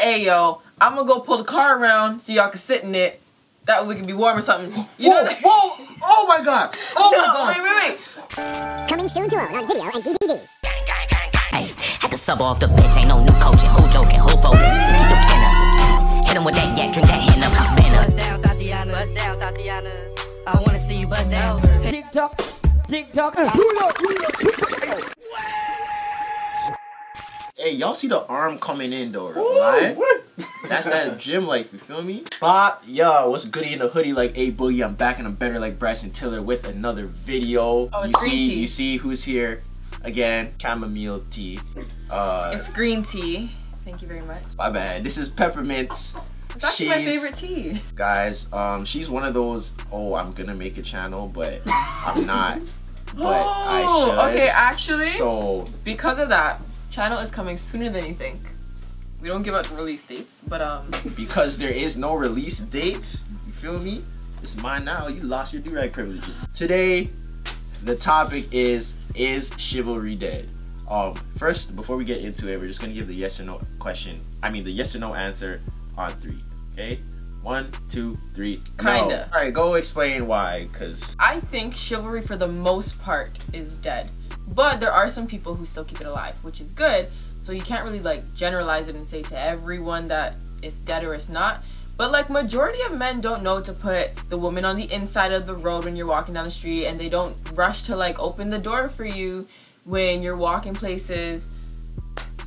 hey yo, I'm gonna go pull the car around so y'all can sit in it. That way we can be warm or something. You know whoa, whoa! Oh my god! Oh my god! Wait. Coming soon to own on video and DVD. Hey, had to sub off the bitch, ain't no new coaching. Who joking, who folding? Keep your chin up. Hit him with that yak, drink that hen up, cop Ben up. Bust down, Tatiana. Bust down, Tatiana. I wanna see you bust down. TikTok, TikTok. Hey, y'all see the arm coming in though, right? That's that gym life, you feel me? But yo, what's goody in the hoodie like A Boogie? I'm back and I'm better like Bryson Tiller with another video. Oh, it's green tea. You see who's here again? Chamomile tea. It's green tea. Thank you very much. My bad. This is peppermint. It's actually my favorite tea. Guys, she's one of those, oh, I'm gonna make a channel, but I'm not. But I should. Okay, actually, so because of that, channel is coming sooner than you think. We don't give out the release dates, but because there is no release date, you feel me? It's mine now. You lost your do-rag privileges. Today, the topic is chivalry dead? First, before we get into it, we're just gonna give the yes or no question. I mean, the yes or no answer on 3. Okay, 1, 2, 3. Kinda. No. All right, go explain why. Cause I think chivalry for the most part is dead. But there are some people who still keep it alive, which is good. So you can't really like generalize it and say to everyone that it's dead or it's not. But like majority of men don't know to put the woman on the inside of the road when you're walking down the street, and they don't rush to like open the door for you when you're walking places.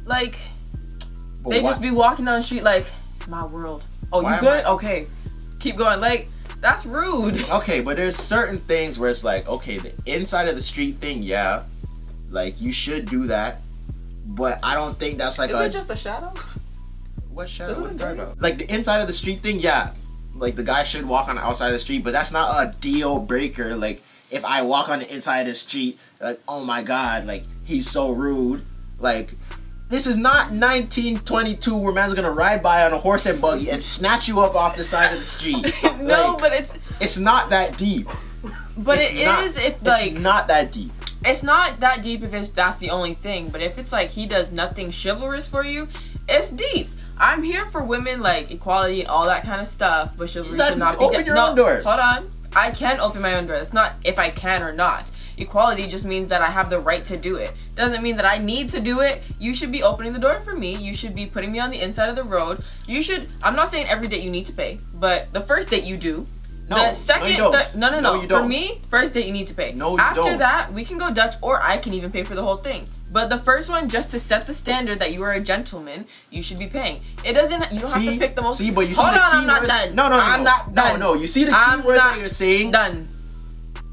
Like they just be walking down the street like, it's my world. Oh, you good? Okay. Keep going. Like, that's rude. Okay, but there's certain things where it's like, okay, the inside of the street thing, yeah. Like, you should do that. But I don't think that's like Is it just a shadow? What shadow? What are you talking about? Like, the inside of the street thing, yeah. Like, the guy should walk on the outside of the street, but that's not a deal breaker. Like, if I walk on the inside of the street, like, oh my god, like, he's so rude. Like, this is not 1922 where man's gonna ride by on a horse and buggy and snatch you up off the side of the street. No, like, but it's not that deep. But it's not that deep. It's not that deep if that's the only thing. But if it's like he does nothing chivalrous for you, it's deep. I'm here for women, like equality and all that kind of stuff, but chivalry should not be open your own door. Hold on. I can open my own door. It's not if I can or not. Equality just means that I have the right to do it. Doesn't mean that I need to do it. You should be opening the door for me. You should be putting me on the inside of the road. You should, I'm not saying every date you need to pay, but the first date you do. No, the second, no, you don't. No, you don't. For me, first date you need to pay. No, you After don't. that, we can go Dutch, or I can even pay for the whole thing. But the first one, just to set the standard that you are a gentleman, you should be paying. It doesn't. You don't have to pick the most. See, but you see Hold the on, key I'm not words. done. No, I'm not done. No, you see the key words that you're saying. Done.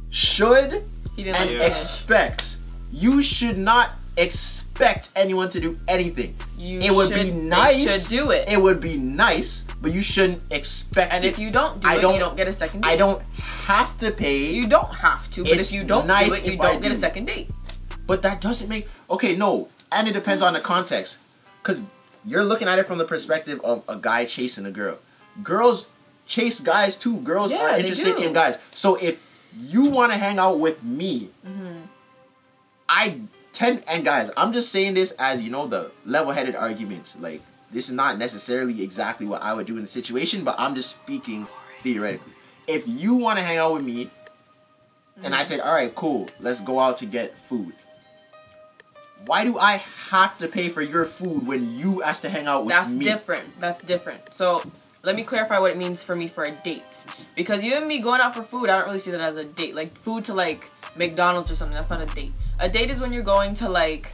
Should He didn't and expect. You should not expect anyone to do anything. It would be nice. They should do it. It would be nice, but you shouldn't expect and it. And if you don't do it, you don't get a second date. I don't have to pay. You don't have to, but if you don't do it, you don't get a second date. But that doesn't make... Okay, no. And it depends on the context. Because you're looking at it from the perspective of a guy chasing a girl. Girls chase guys too. Girls are interested in guys. So if you want to hang out with me, and guys, I'm just saying this as, you know, the level-headed argument. Like, this is not necessarily exactly what I would do in the situation, but I'm just speaking theoretically. If you want to hang out with me, and I said, all right, cool, let's go out to get food. Why do I have to pay for your food when you ask to hang out with me? That's different. That's different. So, let me clarify what it means for me for a date. Because you and me going out for food, I don't really see that as a date. Like, food to, like, McDonald's or something, that's not a date. A date is when you're going to, like,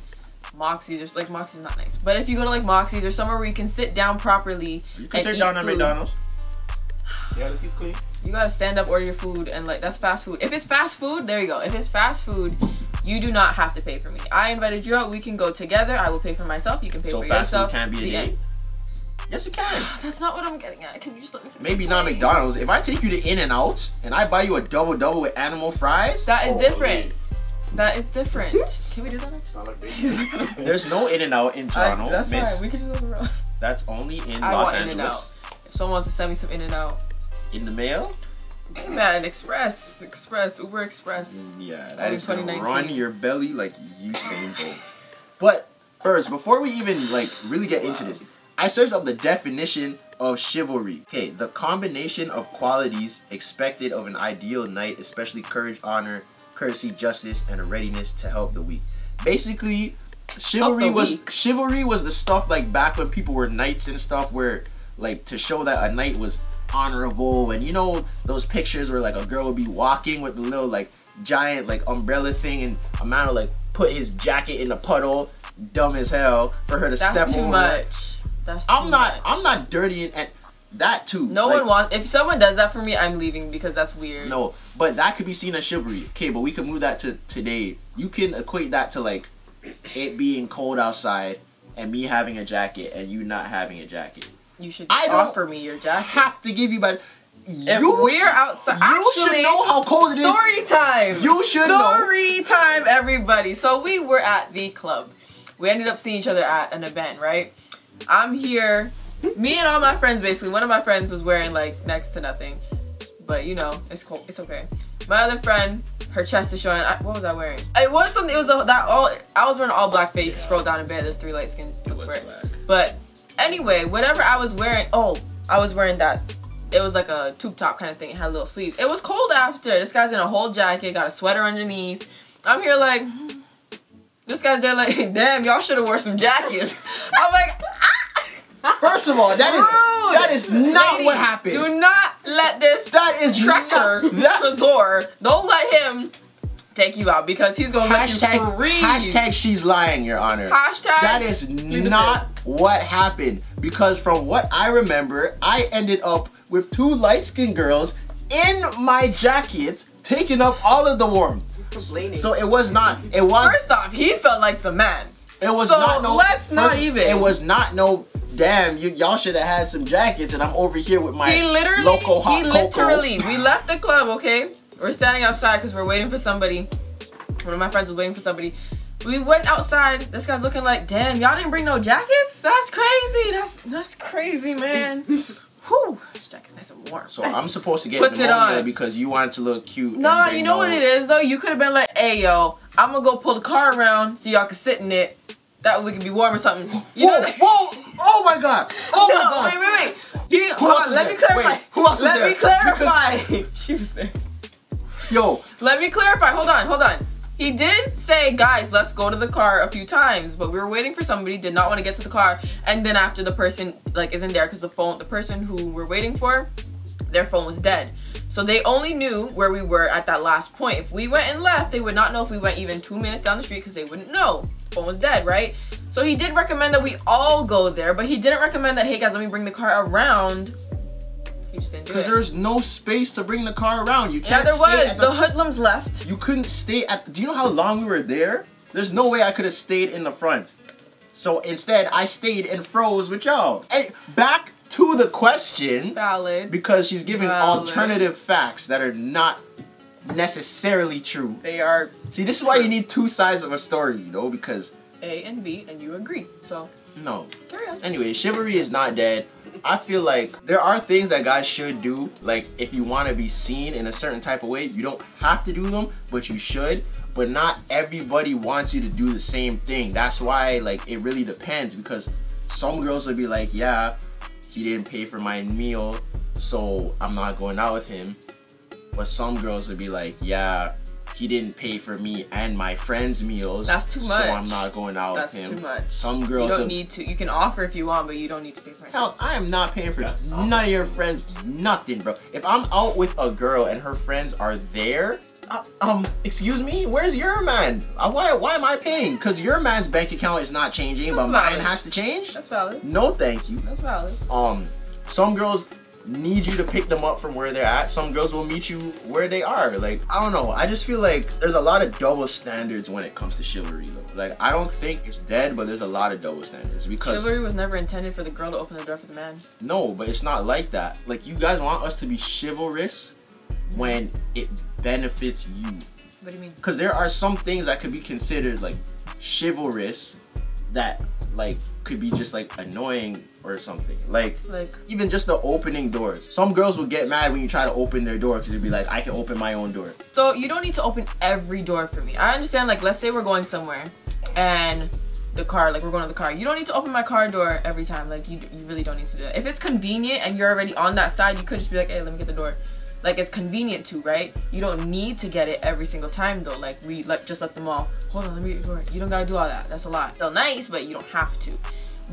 Moxie's, or, like, Moxie's not nice. But if you go to, like, Moxie's or somewhere where you can sit down properly you can sit down at McDonald's. Yeah, this is clean. You gotta stand up, order your food, and, like, that's fast food. If it's fast food, there you go. If it's fast food, you do not have to pay for me. I invited you out. We can go together. I will pay for myself. You can pay for yourself. So fast food can't be a date? Yes, it can. That's not what I'm getting at. Can you just let me finish? Maybe not McDonald's. If I take you to In-N-Out and I buy you a double-double with animal fries. That is different. That is different. Can we do that next? There's no In-N-Out in Toronto. That's fine. We can just go around. That's only in Los Angeles. In-N-Out. If someone wants to send me some In-N-Out. In the mail? Hey man, Express, Uber Express. Yeah, that is gonna run your belly like Usain Bolt. But first, before we even like really get into this, I searched up the definition of chivalry. Okay, the combination of qualities expected of an ideal knight, especially courage, honor, courtesy, justice, and a readiness to help the weak. Basically, chivalry was the stuff like back when people were knights and stuff, where like to show that a knight was honorable, and you know those pictures where like a girl would be walking with the little like giant like umbrella thing, and a man would like put his jacket in the puddle, dumb as hell, for her to step over. Much. That's too much. I'm not dirty and that too. No one wants. If someone does that for me, I'm leaving because that's weird. No, but that could be seen as chivalry. Okay, but we can move that to today. You can equate that to like it being cold outside and me having a jacket and you not having a jacket. You should offer me your jacket. Have to give you, but if we're outside, you should know how cold it is. Story time. You should know. Story time, everybody. So we were at the club. We ended up seeing each other at an event, right? I'm here. Me and all my friends, basically. One of my friends was wearing like next to nothing, but you know, it's cool. It's okay. My other friend, her chest is showing. What was I wearing? It was something. It was I was wearing all black face. Scroll down a bit. There's 3 light skins. But anyway, whatever I was wearing. Oh, I was wearing that. It was like a tube top kind of thing. It had little sleeves. It was cold after. This guy's in a whole jacket. Got a sweater underneath. I'm here like. This guy's there like, damn, y'all should have wore some jackets. I'm like, ah! First of all, that is not Ladies, what happened. Do not let this Tresor, don't let him take you out because he's gonna let you freeze. Hashtag she's lying, Your Honor. Hashtag that is not what happened, because from what I remember, I ended up with 2 light-skinned girls in my jackets, taking up all of the warmth. So it was not. It was. First off, he felt like the man. It was so not. No, let's not even. It was not no. Damn, y'all should have had some jackets, and I'm over here with my local hot cocoa. We left the club. Okay, we're standing outside because we're waiting for somebody. One of my friends was waiting for somebody. We went outside. This guy's looking like, damn, y'all didn't bring no jackets. That's crazy. That's crazy, man. Whew. This jacket's nice and warm. So I'm supposed to get pneumonia because you wanted to look cute. No, you know what it is though? You could have been like, hey yo, I'm gonna go pull the car around so y'all can sit in it. That way we can be warm or something. Whoa! Oh my god! Oh my god! Wait. Let me clarify. Wait, who else was there? Let me clarify. She was there. Yo. Let me clarify. Hold on. He did say, guys, let's go to the car a few times, but we were waiting for somebody, did not want to get to the car, and then after the person like isn't there because the person who we're waiting for, their phone was dead. So they only knew where we were at that last point. If we went and left, they would not know if we went even 2 minutes down the street because they wouldn't know. The phone was dead, right? So he did recommend that we all go there, but he didn't recommend that, hey guys, let me bring the car around. He just didn't do it. Because there's no space to bring the car around. You can't. Yeah, there was. The hoodlums left. You couldn't stay at. Do you know how long we were there? There's no way I could have stayed in the front. So instead, I stayed and froze with y'all. And back to the question. Valid. Because she's giving alternative facts that are not necessarily true. They are. See, this is why you need 2 sides of a story, you know, because A and B, and you agree. So. No. Carry on. Anyway, chivalry is not dead. I feel like there are things that guys should do. Like, if you want to be seen in a certain type of way, you don't have to do them, but you should. But not everybody wants you to do the same thing. That's why, like, it really depends, because some girls will be like, yeah, he didn't pay for my meal, so I'm not going out with him. But some girls will be like, yeah, he didn't pay for me and my friends' meals. That's too much. So I'm not going out with him. That's too much. Some girls you don't need to. You can offer if you want, but you don't need to pay for it. Hell, I am not paying for none of your friends, nothing, bro. If I'm out with a girl and her friends are there, excuse me, where's your man? Why am I paying? Because your man's bank account is not changing, but mine has to change? That's valid. No, thank you. That's valid. Some girls need you to pick them up from where they're at. Some girls will meet you where they are. Like, I don't know. I just feel like there's a lot of double standards when it comes to chivalry, though. Like, I don't think it's dead, but there's a lot of double standards because chivalry was never intended for the girl to open the door for the man. No, but it's not like that. Like, you guys want us to be chivalrous when it benefits you. What do you mean? Because there are some things that could be considered like chivalrous that like could be just like annoying or something. Like even just the opening doors. Some girls will get mad when you try to open their door because they'll be like, I can open my own door. So you don't need to open every door for me. I understand, like, let's say we're going somewhere and the car, like we're going to the car. You don't need to open my car door every time. Like you really don't need to do that. If it's convenient and you're already on that side, you could just be like, hey, let me get the door. Like it's convenient to, right? You don't need to get it every single time though. Like we just let them all, hold on, let me get the door. You don't gotta do all that. That's a lot. Still nice, but you don't have to.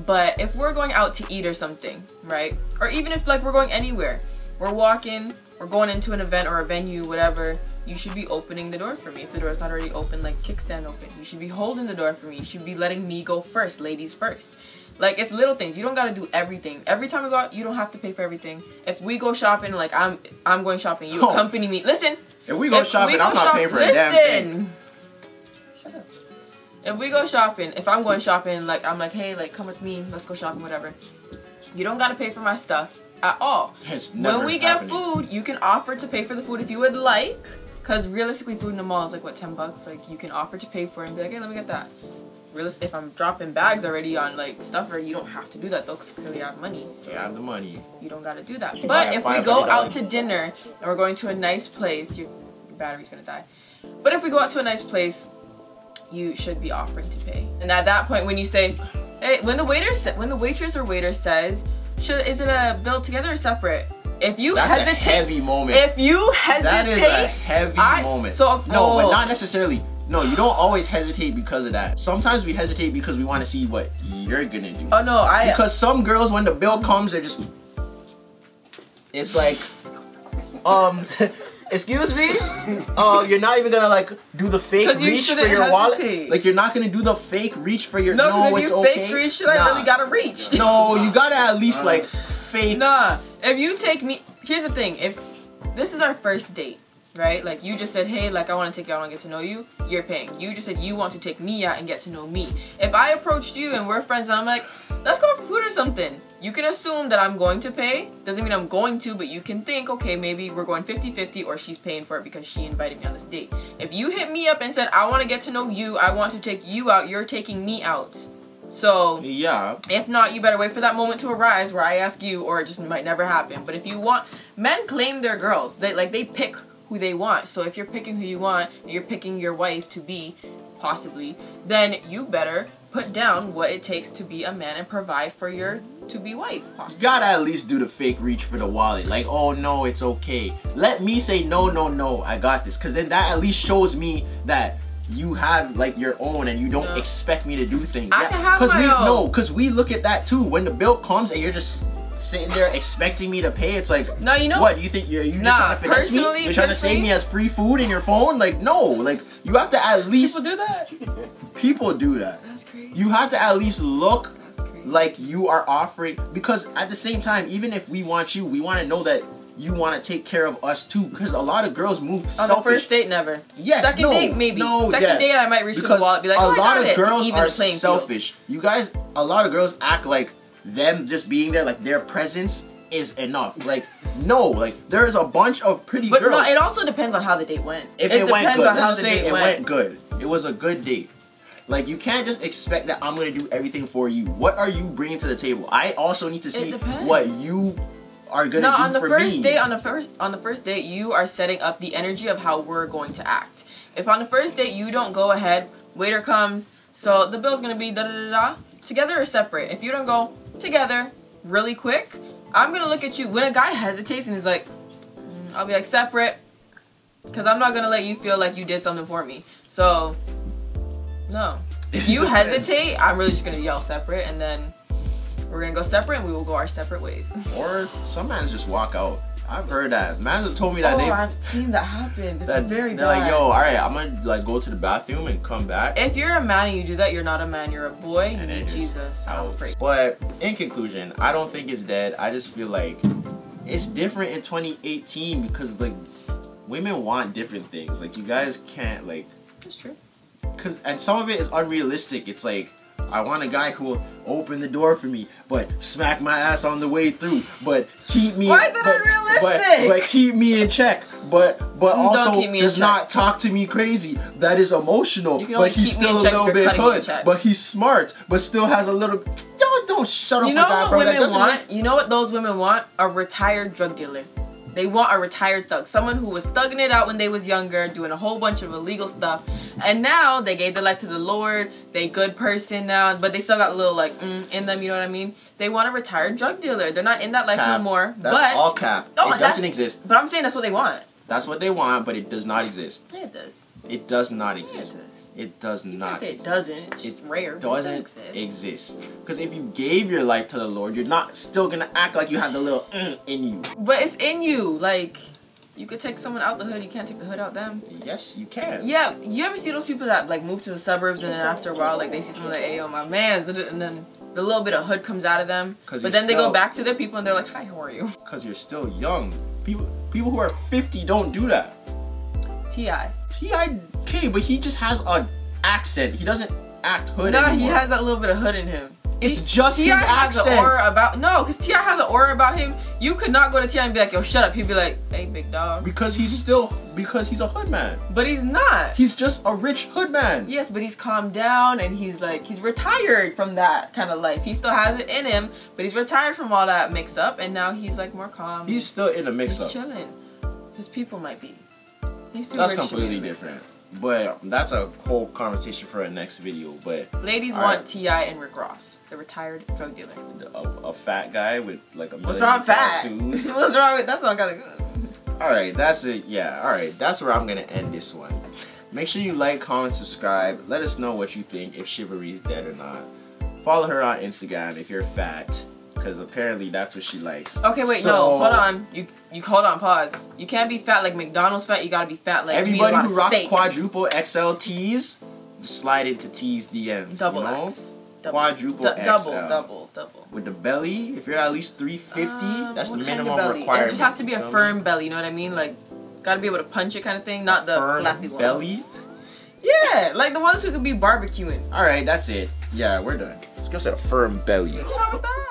But if we're going out to eat or something, right? Or even if like we're going anywhere, we're walking, we're going into an event or a venue, whatever, you should be opening the door for me. If the door is not already open, like chick stand open. You should be holding the door for me. You should be letting me go first, ladies first. Like it's little things. You don't gotta do everything. Every time we go out, you don't have to pay for everything. If we go shopping, like I'm going shopping, you accompany me. Listen. If we go shopping, I'm not paying for a damn thing. Shut up. If we go shopping, if I'm going shopping, like I'm like, hey, like come with me, let's go shopping, whatever. You don't gotta pay for my stuff at all. When we get food, you can offer to pay for the food if you would like. Cause realistically, food in the mall is like what, 10 bucks. Like you can offer to pay for it and be like, hey, let me get that. If I'm dropping bags already on like stuff, or you don't have to do that though, because clearly I have money. So you have the money. You don't gotta do that. But if we go out to dinner and we're going to a nice place, your battery's gonna die. But if we go out to a nice place, you should be offering to pay. And at that point, when you say, hey, when the waitress or waiter says, is it a bill together or separate? If you hesitate, a heavy moment. If you hesitate, that is a heavy moment. So no, but not necessarily. No, you don't always hesitate because of that. Sometimes we hesitate because we want to see what you're gonna do. Oh no, because some girls, when the bill comes, they're just, it's like, excuse me, you're not even gonna like do the fake reach for your wallet. Like you're not gonna do the fake reach for your. No, if you fake reach, I really gotta reach. No, you gotta at least like fake. Nah, if you take me, here's the thing. If this is our first date, right? Like you just said, hey, like I want to take you out and get to know you. You're paying. You just said you want to take me out and get to know me. If I approached you and we're friends and I'm like, let's go for food or something, you can assume that I'm going to pay. Doesn't mean I'm going to, but you can think, okay, maybe we're going 50-50 or she's paying for it because she invited me on this date. If you hit me up and said, I want to get to know you, I want to take you out, you're taking me out. So, yeah. If not, you better wait for that moment to arise where I ask you, or it just might never happen. But if you want, men claim their girls. They pick who they want. So if you're picking who you want, and you're picking your wife to be, possibly, then you better put down what it takes to be a man and provide for your to-be wife, possibly. You gotta at least do the fake reach for the wallet. Like, oh no, it's okay. Let me say, no, no, no, I got this. Because then that at least shows me that you have like your own and you don't expect me to do things. I can have my own. No, because we look at that too. When the bill comes and you're just sitting there expecting me to pay, it's like, no, you know what? You think you're just trying to finesse me? You're trying to save me as free food in your phone? Like, no, like you have to at least. People do that. People do that. That's crazy. You have to at least look like you are offering, because at the same time, even if we want you, we want to know that you want to take care of us too, because a lot of girls move selfish. On the first date, never. Yes, second date, maybe. Second date, I might reach for the wallet, be like, oh, a lot of girls are selfish. Field. You guys, a lot of girls act like them just being there, like their presence is enough. Like, no, like there is a bunch of pretty girls. But no, it also depends on how the date went. If it went good, let's say it went good. It was a good date. Like, you can't just expect that I'm gonna do everything for you. What are you bringing to the table? I also need to see what you are gonna do on the for first me. Date, on the first date, you are setting up the energy of how we're going to act. If on the first date you don't go ahead, waiter comes, so the bill's gonna be da da da da, together or separate. If you don't go together really quick, I'm gonna look at you. When a guy hesitates and is like, I'll be like, separate, because I'm not gonna let you feel like you did something for me. So no, if you hesitate, I'm really just gonna yell separate, and then we're gonna go separate and we will go our separate ways. Or some mans just walk out. I've heard that. Mans have told me that I've seen that happen. It's very bad. They're like, yo, alright, I'm gonna like go to the bathroom and come back. If you're a man and you do that, you're not a man, you're a boy. And Jesus. But in conclusion, I don't think it's dead. I just feel like it's different in 2018 because like women want different things. Like you guys can't like. That's true. And some of it is unrealistic. It's like, I want a guy who will open the door for me, but smack my ass on the way through, but keep me. Why is that unrealistic? But keep me in check, but also does not talk to me crazy. That is emotional, but he's still a little bit hood. But he's smart, but still has a little. Don't shut up with that, bro. You know what those women want? A retired drug dealer. They want a retired thug. Someone who was thugging it out when they was younger, doing a whole bunch of illegal stuff. And now they gave their life to the Lord. They good person now, but they still got a little like in them, you know what I mean? They want a retired drug dealer. They're not in that life no more. That's all cap. No, it doesn't exist. But I'm saying that's what they want. That's what they want, but it does not exist. Yeah, it does. It does not exist. Yeah, it does. It does not. Say it doesn't. It's just rare. It doesn't exist. Because if you gave your life to the Lord, you're not still gonna act like you have the little in you. But it's in you. Like, you could take someone out the hood. You can't take the hood out them. Yes, you can. Yeah. You ever see those people that like move to the suburbs and then after a while, like they see someone like, hey, yo, my man's, and then the little bit of hood comes out of them. But then they go back to their people and they're like, hi, how are you? Because you're still young. People who are 50 don't do that. T.I. T.I. okay, but he just has an accent. He doesn't act hood anymore. No, he has that little bit of hood in him. It's just his accent. Has an aura about, no, because T.I. has an aura about him. You could not go to T.I. and be like, yo, shut up. He'd be like, hey, big dog. Because he's a hood man. But he's not. He's just a rich hood man. Yes, but he's calmed down and he's like, he's retired from that kind of life. He still has it in him, but he's retired from all that mix up and now he's like more calm. He's still in a mix up. He's chilling. His people might be. That's completely different. But that's a whole conversation for a next video. But ladies want T.I. and Rick Ross, the retired drug dealer. A fat guy with like a million What's wrong with fat? tattoos. What's wrong with that? Sound kind of good. Alright, that's it. Yeah, alright. That's where I'm gonna end this one. Make sure you like, comment, subscribe. Let us know what you think, if Chivalry is dead or not. Follow her on Instagram if you're fat. Because apparently that's what she likes. Okay, wait, no, hold on. You hold on, pause. You can't be fat like McDonald's fat. You gotta be fat like everybody who rocks quadruple XL tees, just slide into T's DMs. Double you know? X. Quadruple XL. Double. With the belly, if you're at least 350, that's the minimum requirement. It just has to be a firm belly. You know what I mean? Like, gotta be able to punch it kind of thing, not the flappy ones. Belly? Yeah, like the ones who could be barbecuing. Alright, that's it. Yeah, we're done. Let's go set a firm belly. What's wrong with that?